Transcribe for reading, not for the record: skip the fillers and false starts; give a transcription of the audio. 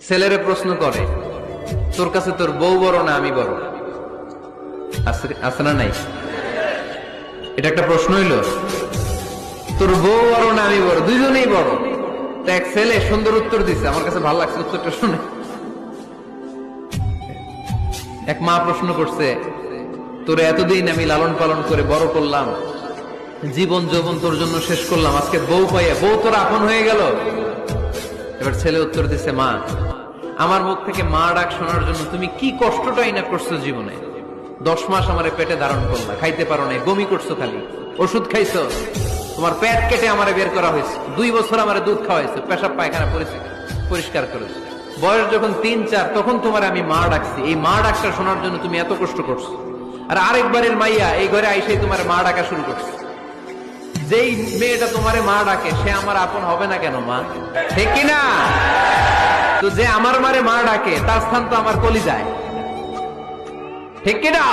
ছেলেরে প্রশ্ন করে, তোর কাছে তোর বউ বড় না আমি বড়? আছে না নাই? এটা একটা প্রশ্ন হইল। তোর বউ বড় না আমি বড়? দুইজনেই বড়। তো এক ছেলে সুন্দর উত্তর দিছে, আমার কাছে ভালো লাগছে উত্তরটা শুনে। এক মা প্রশ্ন করছে, তোর এতদিন আমি লালন পালন করে বড় করলাম, জীবন যৌবন তোর জন্য শেষ করলাম, আজকে বউ পাইয়া বউ তোর আপন হয়ে গেল। এবার ছেলে উত্তর দিছে, মা, আমার মুখ থেকে মা ডাক শোনার জন্য তুমি কি কষ্টটাই না করছো জীবনে। 10 মাস আমার পেটে ধারণ করলা, খাইতে পারো নাই, বমি করছো, খালি ওষুধ খাইছো, তোমার পেট কেটে আমারে বের করা হয়েছে, 2 বছর আমারে দুধ খাওয়াইছো, পেশাব পায়খানা পরিষ্কার করেছো, বয়স যখন 3-4 তখন তোমার আমি মা ডাকছি। এই মা ডাকটা শোনার জন্য তুমি এত কষ্ট করছো, আর আরেকবারের মাইয়া এই ঘরে আইসে তোমার মা ডাকা শুরু করছে। যেই মেয়েটা তোমারে মা ডাকে সে আমার আপন হবে না কেন মা? ঠিক কিনা? তো যে আমার মারে মা ডাকে তার স্থান তো আমার কলিজায়, ঠিক কিনা?